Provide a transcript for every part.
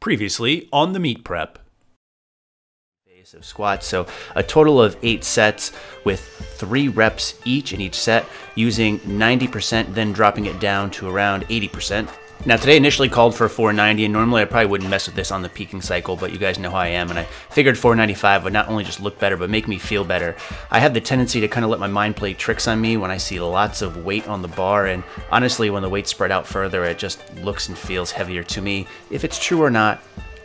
Previously on the meat prep. Base of squats, so a total of 8 sets with 3 reps each in each set, using 90%, then dropping it down to around 80%. Now today initially called for 490, and normally I probably wouldn't mess with this on the peaking cycle, but you guys know how I am, and I figured 495 would not only just look better, but make me feel better. I have the tendency to kind of let my mind play tricks on me when I see lots of weight on the bar, and honestly, when the weight's spread out further, it just looks and feels heavier to me. If it's true or not,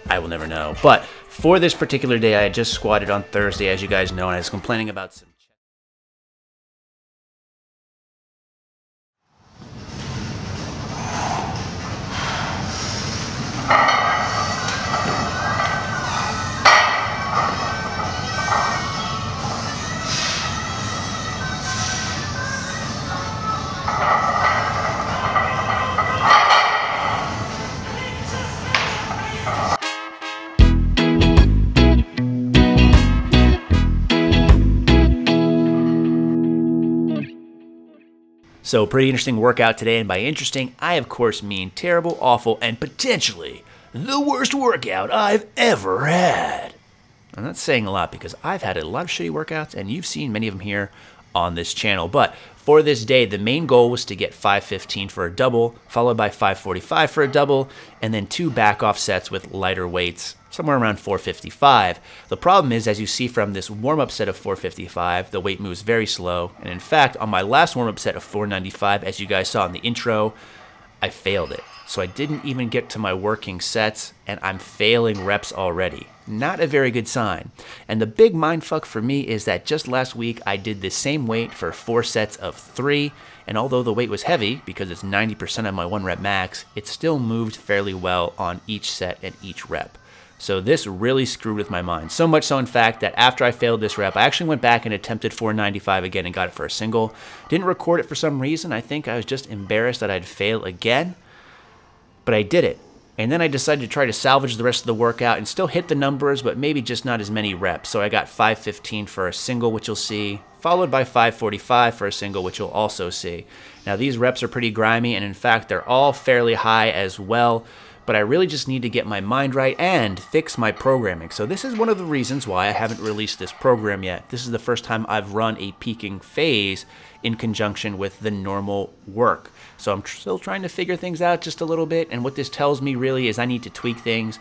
I will never know. But for this particular day, I had just squatted on Thursday, as you guys know, and I was complaining about some So pretty interesting workout today, and by interesting, I of course mean terrible, awful, and potentially the worst workout I've ever had. I'm not saying a lot because I've had a lot of shitty workouts, and you've seen many of them here on this channel. But for this day, the main goal was to get 515 for a double, followed by 545 for a double, and then 2 back off sets with lighter weights, somewhere around 455. The problem is, as you see from this warm-up set of 455, the weight moves very slow. And in fact, on my last warm-up set of 495, as you guys saw in the intro, I failed it. So I didn't even get to my working sets, and I'm failing reps already. Not a very good sign. And the big mindfuck for me is that just last week, I did the same weight for 4 sets of 3, and although the weight was heavy, because it's 90% of my 1 rep max, it still moved fairly well on each set and each rep. So this really screwed with my mind. So much so, in fact, that after I failed this rep, I actually went back and attempted 495 again and got it for a single. Didn't record it for some reason. I think I was just embarrassed that I'd fail again. But I did it. And then I decided to try to salvage the rest of the workout and still hit the numbers, but maybe just not as many reps. So I got 515 for a single, which you'll see, followed by 545 for a single, which you'll also see. Now these reps are pretty grimy, and in fact, they're all fairly high as well. But I really just need to get my mind right and fix my programming. So this is one of the reasons why I haven't released this program yet. This is the first time I've run a peaking phase in conjunction with the normal work. So I'm still trying to figure things out just a little bit, and what this tells me really is I need to tweak things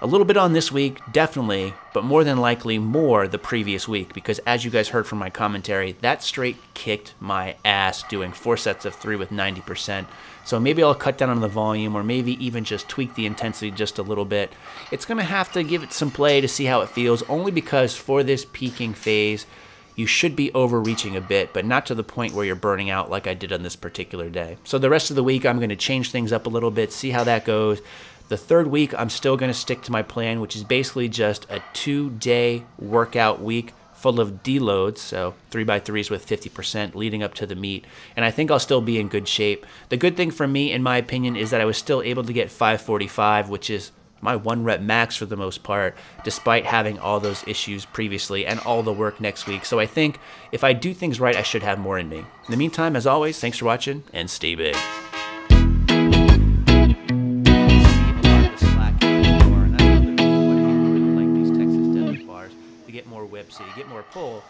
a little bit on this week, definitely, but more than likely more the previous week, because as you guys heard from my commentary, that straight kicked my ass doing 4 sets of 3 with 90%. So maybe I'll cut down on the volume, or maybe even just tweak the intensity just a little bit. It's going to have to give it some play to see how it feels, only because for this peaking phase, you should be overreaching a bit, but not to the point where you're burning out like I did on this particular day. So the rest of the week, I'm going to change things up a little bit, see how that goes. The third week, I'm still going to stick to my plan, which is basically just a 2-day workout week full of deloads, so 3x3s with 50% leading up to the meet, and I think I'll still be in good shape. The good thing for me, in my opinion, is that I was still able to get 545, which is my 1 rep max for the most part, despite having all those issues previously and all the work next week. So I think if I do things right, I should have more in me. In the meantime, as always, thanks for watching, and stay big. Get more whip, so you get more pull.